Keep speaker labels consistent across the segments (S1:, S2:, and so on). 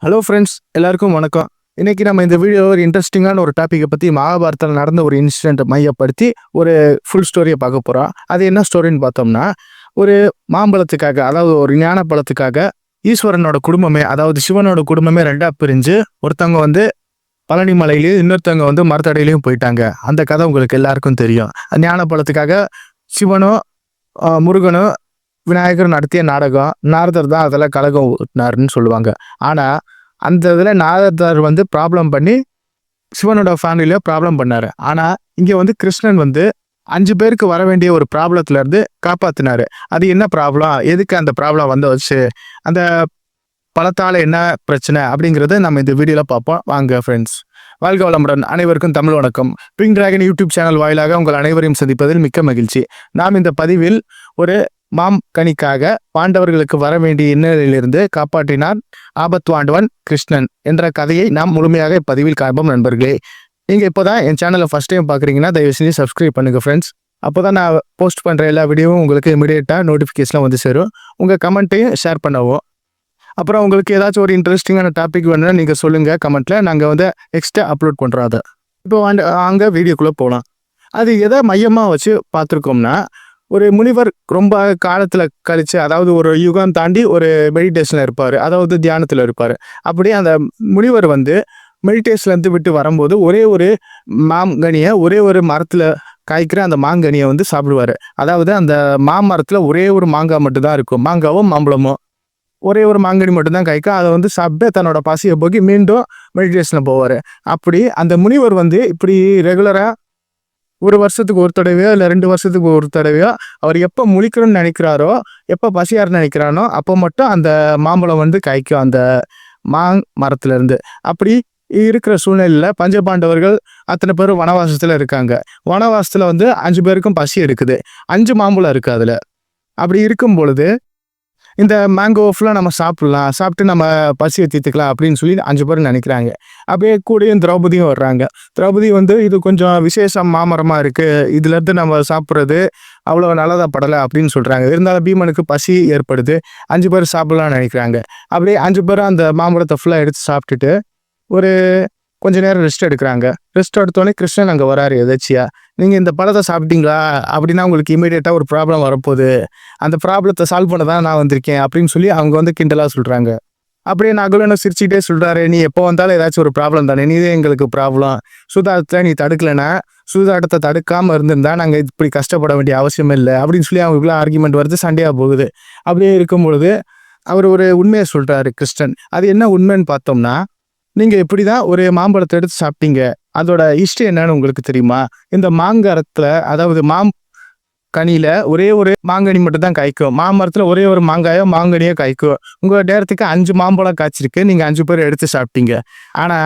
S1: Hello friends, எல்லாருக்கும் வணக்கம். இன்னைக்கு நம்ம இந்த வீடியோ ஒரு இன்ட்ரெஸ்டிங்கான ஒரு டாப்பிக்கை பற்றி மகாபாரதத்தில் நடந்த ஒரு இன்சிடென்ட்டை மையப்படுத்தி ஒரு ஃபுல் ஸ்டோரியை பார்க்க போகிறோம். அது என்ன ஸ்டோரின்னு பார்த்தோம்னா, ஒரு மாம்பழத்துக்காக, அதாவது ஒரு ஞான பழத்துக்காக ஈஸ்வரனோட குடும்பமே, அதாவது சிவனோட குடும்பமே ரெண்டாக பிரிஞ்சு ஒருத்தவங்க வந்து பழனி மலையிலையும் இன்னொருத்தவங்க வந்து மரத்தடையிலையும் போயிட்டாங்க. அந்த கதை உங்களுக்கு எல்லாருக்கும் தெரியும். ஞான பழத்துக்காக சிவனும் முருகனும் விநாயகர் நடத்திய நாடகம். நாரதர் தான் அதில் கலகம் ஊட்டினாருன்னு சொல்லுவாங்க. ஆனால் அந்த இதில் நாரதர் வந்து ப்ராப்ளம் பண்ணி சிவனோட ஃபேமிலியில ப்ராப்ளம் பண்ணாரு. ஆனால் இங்கே வந்து கிருஷ்ணன் வந்து 5 பேருக்கு வர வேண்டிய ஒரு ப்ராப்ளத்துல இருந்து காப்பாத்தினாரு. அது என்ன ப்ராப்ளம், எதுக்கு அந்த ப்ராப்ளம் வந்து வச்சு, அந்த பழத்தால என்ன பிரச்சனை அப்படிங்கிறத நம்ம இந்த வீடியோல பார்ப்போம். வாங்க ஃப்ரெண்ட்ஸ். வாழ்க வளமுடன். அனைவருக்கும் தமிழ் வணக்கம். பிங்க் டிராகன் யூடியூப் சேனல் வாயிலாக உங்கள் அனைவரையும் சந்திப்பதில் மிக்க மகிழ்ச்சி. நாம் இந்த பதிவில் ஒரு கனிக்காக பாண்டவர்களுக்கு வர வேண்டிய இன்னலிலிருந்து காப்பாற்றினார் ஆபத்வாண்டவன் கிருஷ்ணன் என்ற கதையை நாம் முழுமையாக இப்பதிவில் காண்போம். நண்பர்களே, நீங்க இப்போதான் என் சேனலை ஃபர்ஸ்ட் டைம் பாக்குறீங்கன்னா தயவு செஞ்சு சப்ஸ்கிரைப் பண்ணுங்க ஃப்ரெண்ட்ஸ். அப்போதான் நான் போஸ்ட் பண்ற எல்லா வீடியோவும் உங்களுக்கு இமீடியட்டா நோட்டிபிகேஷன் வந்து சேரும். உங்க கமெண்ட்டையும் ஷேர் பண்ணவும். அப்புறம் உங்களுக்கு ஏதாச்சும் ஒரு இன்ட்ரெஸ்டிங்கான டாபிக் வேணும்னா நீங்க சொல்லுங்க கமெண்ட்ல, நாங்க வந்து எக்ஸ்ட்ரா அப்லோட் பண்றோம். அதை இப்போ அங்க வீடியோக்குள்ள போகலாம். அது எதை மையமா வச்சு பார்த்துருக்கோம்னா, ஒரு முனிவர் ரொம்ப காலத்துல கழிச்சு, அதாவது ஒரு யுகம் தாண்டி ஒரு மெடிடேஷன்ல இருப்பாரு, அதாவது தியானத்துல இருப்பாரு. அப்படி அந்த முனிவர் வந்து மெடிடேஷன்ல இருந்து விட்டு வரும்போது ஒரே ஒரு மாங்கனியை, ஒரே ஒரு மரத்துல காய்க்கிற அந்த மாங்கனியை வந்து சாப்பிடுவாரு. அதாவது அந்த மாமரத்துல ஒரே ஒரு மாங்காய் மட்டும்தான் இருக்கும், மாங்காவும் மாம்பழமும் ஒரே ஒரு மாங்கனி மட்டும்தான் காய்க்கும். அதை வந்து சாப்பிட்டு தன்னோட பசியை போக்கி மீண்டும் மெடிடேஷன்ல போவாரு. அப்படி அந்த முனிவர் வந்து இப்படி ரெகுலரா ஒரு வருஷத்துக்கு ஒரு தடவையோ இல்லை 2 வருஷத்துக்கு ஒரு தடவையோ அவர் எப்போ முழிக்கணும்னு நினைக்கிறாரோ, எப்போ பசியாருன்னு நினைக்கிறானோ அப்போ மட்டும் அந்த மாம்பழம் வந்து காய்க்கும் அந்த மரத்துல இருந்து. அப்படி இருக்கிற சூழ்நிலையில பஞ்சபாண்டவர்கள் அத்தனை பேரும் வனவாசத்துல இருக்காங்க. வனவாசத்துல வந்து 5 பேருக்கும் பசி எடுக்குது. 5 மாம்பழம் இருக்கு அதுல. அப்படி இருக்கும் பொழுது இந்த மேங்கோ ஃபுல்லாக நம்ம சாப்பிடலாம், சாப்பிட்டு நம்ம பசியை தீர்த்துக்கலாம் அப்படின்னு சொல்லி 5 பேர் நினைக்கிறாங்க. அப்படியே கூடயும் திரௌபதியும் வர்றாங்க. திரௌபதி வந்து இது கொஞ்சம் விசேஷம் மாமரமாக இருக்குது, இதுலேருந்து நம்ம சாப்பிட்றது அவ்வளோ நல்லதாக படலை அப்படின்னு சொல்கிறாங்க. இருந்தாலும் பீமனுக்கு பசி ஏற்படுது. 5 பேர் சாப்பிடலாம்னு நினைக்கிறாங்க. அப்படியே 5 பேரும் அந்த மாமரத்தை ஃபுல்லாக எடுத்து சாப்பிட்டுட்டு ஒரு கொஞ்ச நேரம் ரெஸ்ட் எடுக்கிறாங்க. ரெஸ்ட் எடுத்தோடனே கிருஷ்ணன் அங்கே வராரு எதாச்சியா. நீங்கள் இந்த பழத்தை சாப்பிட்டீங்களா, அப்படின்னா உங்களுக்கு இமீடியட்டாக ஒரு ப்ராப்ளம் வரப்போகுது, அந்த ப்ராப்ளத்தை சால்வ் பண்ண தான் நான் வந்திருக்கேன் அப்படின்னு சொல்லி அவங்க வந்து கிண்டலாக சொல்கிறாங்க. அப்படியே நகுலனை சிரிச்சுட்டே சொல்கிறாரு, நீ எப்போ வந்தாலும் ஏதாச்சும் ஒரு ப்ராப்ளம் தானே, நீதே எங்களுக்கு ப்ராப்ளம். சூதாட்டத்தை நீ தடுக்கலைன்னா, சூதாட்டத்தை தடுக்காமல் இருந்திருந்தா நாங்கள் இப்படி கஷ்டப்பட வேண்டிய அவசியம் இல்லை அப்படின்னு சொல்லி அவங்களுக்குள்ள ஆர்கியூமெண்ட் வருது, சண்டையாக போகுது. அப்படியே இருக்கும் பொழுது அவர் ஒரு உண்மையை சொல்கிறாரு கிருஷ்ணன். அது என்ன உண்மைன்னு பார்த்தோம்னா, நீங்கள் இப்படி தான் ஒரு மாம்பழத்தை எடுத்து சாப்பிட்டீங்க, அதோட ஹிஸ்ட்ரி என்னன்னு உங்களுக்கு தெரியுமா? இந்த மாங்கரத்தில், அதாவது கனியில ஒரே ஒரு மாங்கனி மட்டும் தான் காய்க்கும். மாமரத்துல ஒரே ஒரு மாங்காயோ மாங்கனியோ காய்க்கும். உங்க நேரத்துக்கு 5 மாம்பழம் காய்ச்சிருக்கு, நீங்க 5 பேர் எடுத்து சாப்பிட்டீங்க. ஆனா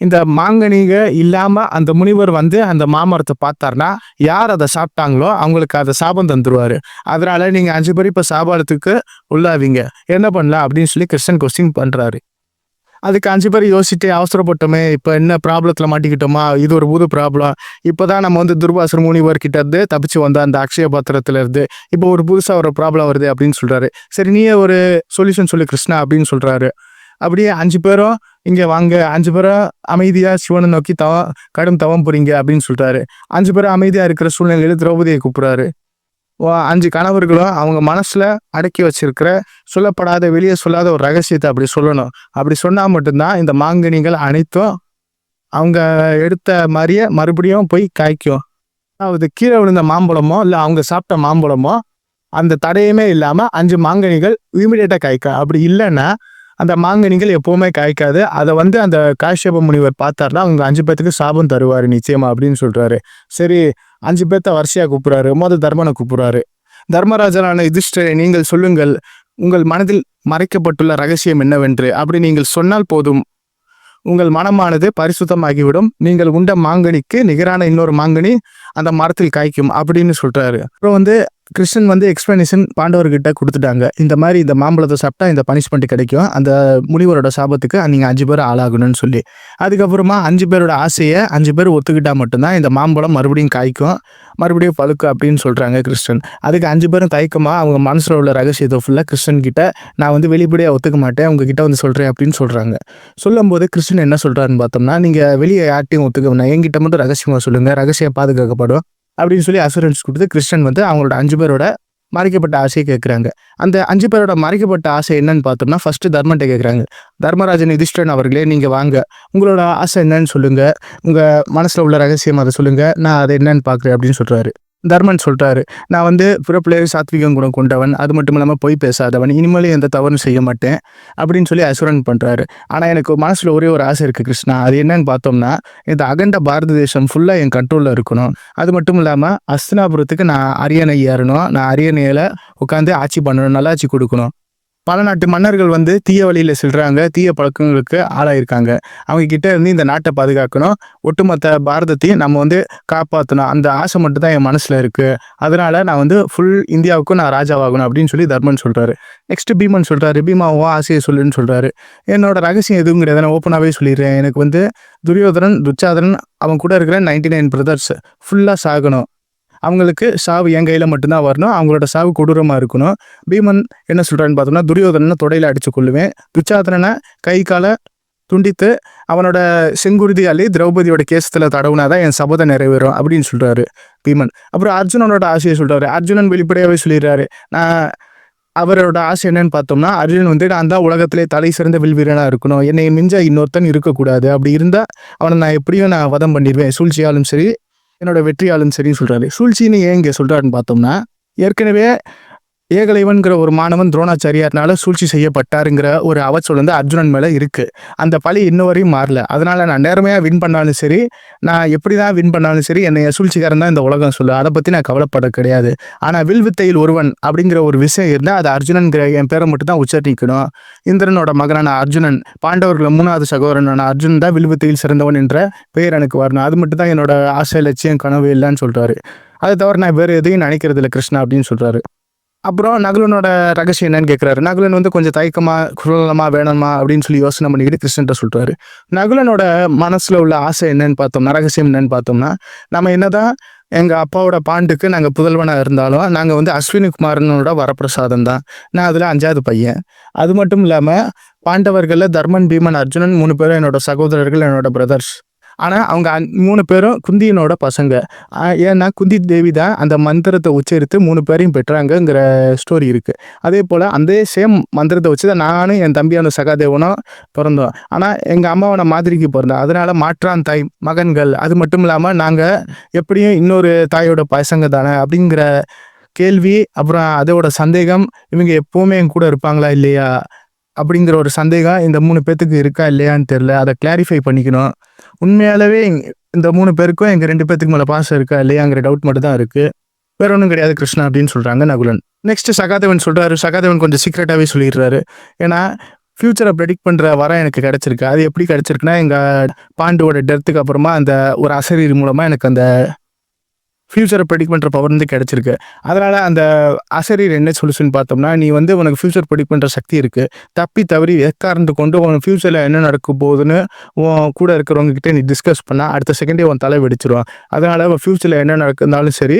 S1: இந்த மாங்கனிக இல்லாம அந்த முனிவர் வந்து அந்த மாமரத்தை பார்த்தாருன்னா, யார் அதை சாப்பிட்டாங்களோ அவங்களுக்கு அதை சாபம் தந்துருவாரு. அதனால நீங்க 5 பேர் இப்ப சாபாரத்துக்கு உள்ளாவீங்க, என்ன பண்ணலாம் அப்படின்னு சொல்லி கிருஷ்ணன் கொஸ்டின் பண்றாரு. அதுக்கு 5 பேர் யோசிச்சுட்டு அவசரப்பட்டோமே, இப்போ என்ன ப்ராப்ளத்தில் மாட்டிக்கிட்டோமா, இது ஒரு புது ப்ராப்ளம். இப்போ தான் நம்ம வந்து துர்வாசர் முனிவர் கிட்ட இருந்து தப்பிச்சு வந்த அந்த அக்ஷய பாத்திரத்துல இருந்து இப்போ ஒரு புதுசாக ஒரு ப்ராப்ளம் வருது அப்படின்னு சொல்றாரு. சரி, நீயே ஒரு சொல்யூஷன் சொல்லி கிருஷ்ணா அப்படின்னு சொல்றாரு. அப்படியே 5 பேரும் இங்கே வாங்க, 5 பேரும் அமைதியாக சிவனை நோக்கி கடும் தவம் புரிங்க அப்படின்னு சொல்றாரு. 5 பேரும் அமைதியாக இருக்கிற சூழ்நிலையில திரௌபதியை கூப்பிடுறாரு. 5 கணவர்களும் அவங்க மனசுல அடக்கி வச்சிருக்கிற சொல்லப்படாத, வெளியே சொல்லாத ஒரு ரகசியத்தை அப்படி சொல்லணும். அப்படி சொன்னா மட்டும்தான் இந்த மாங்கனிகள் அனைத்தும் அவங்க எடுத்த மாதிரியே மறுபடியும் போய் காய்க்கும். அதாவது கீழே விழுந்த மாம்பழமோ இல்லை அவங்க சாப்பிட்ட மாம்பழமோ அந்த தடையுமே இல்லாம 5 மாங்கனிகள் இமீடியட்டா காய்க்கும். அப்படி இல்லைன்னா அந்த மாங்கனிகள் எப்பவுமே காய்க்காது. அதை வந்து அந்த காஷ்யப முனிவர் பார்த்தாருன்னா அவங்க 5 பேத்துக்கு சாபம் தருவாரு நிச்சயமா அப்படின்னு சொல்றாரு. சரி, 5 பேர்த்த வரிசையா கூப்பிடுறாரு. தர்மனை கூப்பிடுறாரு. தர்மராஜனான யுதிஷ்டிரரை, நீங்கள் சொல்லுங்கள், உங்கள் மனதில் மறைக்கப்பட்டுள்ள ரகசியம் என்னவென்று. அப்படி நீங்கள் சொன்னால் போதும், உங்கள் மனமானது பரிசுத்தமாகிவிடும். நீங்கள் உண்ட மாங்கனிக்கு நிகரான இன்னொரு மாங்கனி அந்த மரத்தில் காய்க்கும் அப்படின்னு சொல்றாரு. அப்புறம் வந்து கிருஷ்ணன் வந்து எக்ஸ்பிளனேஷன் பாண்டவர்கிட்ட கொடுத்துட்டாங்க. இந்த மாதிரி இந்த மாம்பழத்தை சாப்பிட்டா இந்த பனிஷ்மெண்ட் கிடைக்கும், அந்த முனிவரோட சாபத்துக்கு நீங்கள் 5 பேர் ஆளாகணும்னு சொல்லி. அதுக்கப்புறமா 5 பேரோட ஆசையை 5 பேர் ஒத்துக்கிட்டா மட்டும்தான் இந்த மாம்பழம் மறுபடியும் காய்க்கும், மறுபடியும் பழுக்கும் அப்படின்னு சொல்கிறாங்க கிருஷ்ணன். அதுக்கு 5 பேரும் தயக்கமாக அவங்க மனசில் உள்ள ரகசியத்தை ஃபுல்லாக கிருஷ்ணன் கிட்ட நான் வந்து வெளிப்படையாக ஒத்துக்க மாட்டேன், உங்ககிட்ட வந்து சொல்கிறேன் அப்படின்னு சொல்கிறாங்க. சொல்லும்போது கிருஷ்ணன் என்ன சொல்கிறாருன்னு பார்த்தோம்னா, நீங்கள் வெளியே யார்ட்டையும் ஒத்துக்க வேணாம், என்கிட்ட மட்டும் ரகசியமாக சொல்லுங்கள், ரகசியம் பாதுகாக்கப்படும் அப்படின்னு சொல்லி அசூரன்ஸ் கொடுத்து கிருஷ்ணன் வந்து அவங்களோட 5 பேரோட மறைக்கப்பட்ட ஆசையை கேட்குறாங்க. அந்த 5 பேரோட மறைக்கப்பட்ட ஆசை என்னன்னு பார்த்தோம்னா, ஃபர்ஸ்ட் தர்மன்ட்ட கேட்குறாங்க. தர்மராஜன் யுதிஷ்டிரன் அவர்களே, நீங்கள் வாங்க, உங்களோட ஆசை என்னன்னு சொல்லுங்க, உங்கள் மனசில் உள்ள ரகசியம் அதை சொல்லுங்க, நான் அதை என்னன்னு பார்க்குறேன் அப்படின்னு சொல்கிறாரு. தர்மன் சொல்கிறாரு, நான் வந்து பிறப்பிலே சாத்விகம் குணம் கொண்டவன், அது மட்டும் இல்லாமல் பொய் பேசாதவன், இனிமேலும் எந்த தவறும் செய்ய மாட்டேன் அப்படின்னு சொல்லி அசுரன் பண்ணுறாரு. ஆனால் எனக்கு மனசில் ஒரே ஒரு ஆசை இருக்குது கிருஷ்ணா, அது என்னன்னு பார்த்தோம்னா, இந்த அகண்ட பாரத தேசம் ஃபுல்லாக என் கண்ட்ரோலில் இருக்கணும், அது மட்டும் இல்லாமல் அஸ்தினாபுரத்துக்கு நான் அரியணை ஏறணும், நான் அரியணையில் உட்காந்து ஆட்சி பண்ணணும், நல்லாட்சி கொடுக்கணும். பல நாட்டு மன்னர்கள் வந்து தீய வழியில் செல்றாங்க, தீய பழக்கங்களுக்கு ஆளாயிருக்காங்க, அவங்க கிட்ட இருந்து இந்த நாட்டை பாதுகாக்கணும், ஒட்டுமொத்த பாரதத்தையும் நம்ம வந்து காப்பாற்றணும், அந்த ஆசை மட்டும் தான் என் மனசில் இருக்குது, அதனால நான் வந்து ஃபுல் இந்தியாவுக்கும் நான் ராஜாவாகணும் அப்படின்னு சொல்லி தர்மன் சொல்கிறாரு. நெக்ஸ்ட் பீமன் சொல்கிறாரு, பீமாவோ ஆசையை சொல்லுன்னு சொல்கிறாரு. என்னோட ரகசியம் எதுவும் கிடையாது, நான் ஓப்பனாகவே சொல்லிடுறேன், எனக்கு வந்து துரியோதனன் துச்சாதனன் அவன் கூட இருக்கிற 99 பிரதர்ஸ் ஃபுல்லாக சாகணும், அவங்களுக்கு சாவு என் கையில் மட்டும்தான் வரணும், அவங்களோட சாவு கொடூரமாக இருக்கணும். பீமன் என்ன சொல்கிறான்னு பார்த்தோம்னா, துரியோதனனை தொடையில் அடித்து கொள்ளுவேன், துச்சாதனனை கை காலை துண்டித்து அவனோட செங்குருதியாலே திரௌபதியோட கேசத்தில் தடவுனாதான் என் சபதம் நிறைவேறும் அப்படின்னு சொல்கிறாரு பீமன். அப்புறம் அர்ஜுனனோட ஆசையை சொல்கிறாரு. அர்ஜுனன் வெளிப்படையாகவே சொல்லிடுறாரு, நான் அவரோட ஆசை என்னன்னு பார்த்தோம்னா, அர்ஜுனன் வந்து நான் தான் உலகத்திலே தலை சிறந்த வில்வீரனாக இருக்கணும், என்னை மிஞ்ச இன்னொருத்தன் இருக்கக்கூடாது, அப்படி இருந்தால் அவனை நான் எப்படியும் நான் வதம் பண்ணிடுவேன், சூழ்ச்சியாலும் சரி என்னோட வெற்றியாலும் சரின்னு சொல்கிறாரு. சூழ்ச்சின்னு ஏன் இங்கே சொல்கிறாருன்னு பார்த்தோம்னா, ஏற்கனவே ஏகலைவன்கிற ஒரு மாணவன் துரோணாச்சாரியார்னால சூழ்ச்சி செய்யப்பட்டாருங்கிற ஒரு அவச்சொல் வந்து அர்ஜுனன் மேலே இருக்குது, அந்த பழி இன்னும் வரையும் மாறல. அதனால் நான் நேர்மையாக வின் பண்ணாலும் சரி, நான் எப்படி தான் வின் பண்ணாலும் சரி, என்னை சூழ்ச்சிக்காரன் தான் இந்த உலகம் சொல்லு, அதை பற்றி நான் கவலைப்பட கிடையாது. ஆனால் வில்வித்தையில் ஒருவன் அப்படிங்கிற ஒரு விஷயம் இருந்தால் அது அர்ஜுனன்கிற என் பேரை மட்டும் தான் உச்சரிக்கணும். இந்திரனோட மகனான அர்ஜுனன், பாண்டவர்கள் 3வது சகோதரனான அர்ஜுனன் தான் வில்வித்தையில் சிறந்தவன் என்ற பெயர் எனக்கு வரணும், அது மட்டும் தான் என்னோட ஆசை, லட்சியம், கனவு இல்லைன்னு சொல்கிறாரு. அதை தவிர நான் வேறு எதையும் நினைக்கிறது இல்லை கிருஷ்ணா அப்படின்னு சொல்கிறாரு. அப்புறம் நகுலனோட ரகசியம் என்னன்னு கேட்குறாரு. நகுலன் வந்து கொஞ்சம் தயக்கமாக குரலமாக வேணுமா அப்படின்னு சொல்லி யோசனை பண்ணிக்கிட்டு கிருஷ்ணன்ட்ட சொல்கிறாரு. நகுலனோட மனசில் உள்ள ஆசை என்னன்னு பார்த்தோம்னா, ரகசியம் என்னன்னு பார்த்தோம்னா, நம்ம என்னதான் எங்கள் அப்பாவோட பாண்டுக்கு நாங்கள் புதல்வனாக இருந்தாலும் நாங்கள் வந்து அஸ்வினி குமாரனோட வரப்பிரசாதம் தான், நான் அதில் 5வது பையன். அது மட்டும் இல்லாமல் பாண்டவர்களில் தர்மன், பீமன், அர்ஜுனன் 3 பேரும் என்னோட சகோதரர்கள், என்னோட பிரதர்ஸ். ஆனால் அவங்க 3 பேரும் குந்தியனோட பசங்க. ஏன்னா குந்தி தேவி தான் அந்த மந்திரத்தை உச்சரித்து 3 பேரையும் பெற்றாங்கங்கிற ஸ்டோரி இருக்குது. அதே போல் அந்த சேம் மந்திரத்தை வச்சு தான் நானும் என் தம்பியான சகாதேவனும் பிறந்தோம். ஆனால் எங்கள் அம்மாவை மாதிரிக்கு பிறந்தோம், அதனால் மாற்றான் தாய் மகன்கள். அது மட்டும் இல்லாமல் நாங்கள் எப்படியும் இன்னொரு தாயோட பசங்க தானே அப்படிங்கிற கேள்வி, அப்புறம் அதோட சந்தேகம், இவங்க எப்போவுமே என் கூட இருப்பாங்களா இல்லையா அப்படிங்கிற ஒரு சந்தேகம் இந்த 3 பேர்த்துக்கு இருக்கா இல்லையான்னு தெரில, அதை கிளாரிஃபை பண்ணிக்கணும். உண்மையாலவே இந்த 3 பேருக்கும் எங்கள் 2 பேர்த்துக்கு மேலே பாசம் இருக்கா இல்லையாங்கிற டவுட் மட்டும் தான் இருக்குது, வேற ஒன்றும் கிடையாது கிருஷ்ணா அப்படின்னு சொல்கிறாங்க நகுலன். நெக்ஸ்ட் சகாதேவன் சொல்கிறாரு. சகாதேவன் கொஞ்சம் சீக்ரெட்டாகவே சொல்லிடுறாரு. ஏன்னா ஃப்யூச்சரை ப்ரெடிக்ட் பண்ணுற வரம் எனக்கு கிடச்சிருக்கு. அது எப்படி கிடச்சிருக்குன்னா, எங்கள் பாண்டுவோட டெத்துக்கு அப்புறமா அந்த ஒரு அசரீர் மூலமாக எனக்கு அந்த ஃப்யூச்சரை ப்ரெடிக்ட் பண்ணுற பவர் வந்து கிடச்சிருக்கு. அதனால் அந்த அசரீர் என்ன சொல்யூஷன் பார்த்தோம்னா, நீ வந்து உனக்கு ஃப்யூச்சர் ப்ரெடிக்ட் பண்ணுற சக்தி இருக்குது, தப்பி தவறி எக்காரணத்து கொண்டு உன் ஃப்யூச்சரில் என்ன நடக்க போகுதுன்னு உன் கூட இருக்கிறவங்க கிட்டே நீ டிஸ்கஸ் பண்ணால் அடுத்த செகண்டே உன் தலை வெடிச்சிருவான். அதனால் ஃப்யூச்சரில் என்ன நடக்குதுனாலும் சரி,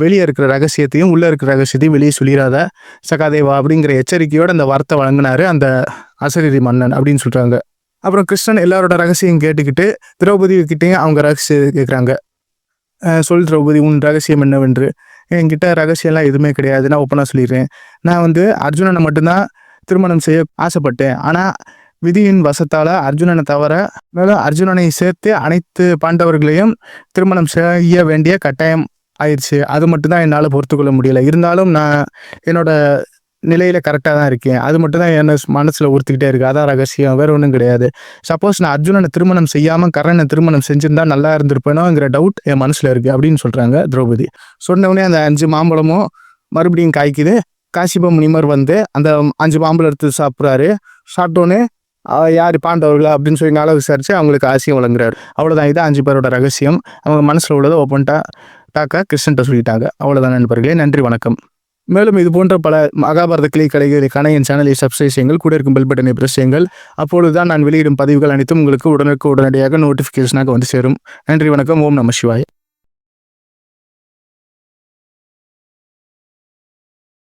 S1: வெளியே இருக்கிற ரகசியத்தையும் உள்ளே இருக்கிற ரகசியத்தையும் வெளியே சொல்லிடாத சகாதேவா அப்படிங்கிற எச்சரிக்கையோடு அந்த வார்த்தை வழங்கினார் அந்த அசரீரி மன்னன் அப்படின்னு சொல்கிறாங்க. அப்புறம் கிருஷ்ணன் எல்லாரோட ரகசியம் கேட்டுக்கிட்டு திரௌபதி கிட்டேயும் அவங்க ரகசியம் கேட்குறாங்க. சொல் திரௌபதி, உன் ரகசியம் என்னவென்று. என்கிட்ட ரகசியம்லாம் எதுவுமே கிடையாது, நான் ஓப்பனாக சொல்லிடுறேன். நான் வந்து அர்ஜுனனை மட்டும்தான் திருமணம் செய்ய ஆசைப்பட்டேன். ஆனால் விதியின் வசத்தால் அர்ஜுனனை தவிர மேலும் அர்ஜுனனை சேர்த்து அனைத்து பாண்டவர்களையும் திருமணம் செய்ய வேண்டிய கட்டாயம் ஆயிடுச்சு. அது மட்டும்தான் என்னால் பொறுத்துக்கொள்ள முடியலை. இருந்தாலும் நான் என்னோட நிலையில் கரெக்டாக தான் இருக்கேன், அது மட்டும் தான் என்ன மனசில் உறுத்திக்கிட்டே இருக்குது, அதான் ரகசியம், வேறு ஒன்றும் கிடையாது. சப்போஸ் நான் அர்ஜுனனை திருமணம் செய்யாமல் கர்ணனை திருமணம் செஞ்சுருந்தா நல்லா இருந்திருப்பேனோங்கிற டவுட் என் மனசில் இருக்குது அப்படின்னு சொல்கிறாங்க திரௌபதி. சொன்னவுடனே அந்த 5 மாம்பழமும் மறுபடியும் காய்க்குது. காசிப முனிவர் வந்து அந்த 5 மாம்பழம் எடுத்து சாப்பிட்றாரு. சாப்பிட்டோன்னே யார் பாண்டவர்களா அப்படின்னு சொல்லி விசாரித்து அவங்களுக்கு ஆசையம் வழங்குறாரு. அவ்வளோதான், இது 5 பேரோட ரகசியம். அவங்க மனசில் உள்ளதை ஓப்பன்ட்டாக டாக்கா கிருஷ்ணன்ட்ட சொல்லிட்டாங்க. அவ்வளோதான் நண்பர்களே, நன்றி வணக்கம். மேலும் இது போன்ற பல மகாபாரத கிளை கலைகளுக்கான என் சேனலை சப்ஸ்கிரைப் செய்யுங்கள். கூட இருக்கும் பெல் பட்டனை பிரஸ் செய்யுங்கள். அப்பொழுதுதான் நான் வெளியிடும் பதிவுகள் அனைத்தும் உங்களுக்கு உடனுடியாக நோட்டிஃபிகேஷனாக வந்து சேரும். நன்றி வணக்கம். ஓம் நம சிவாய.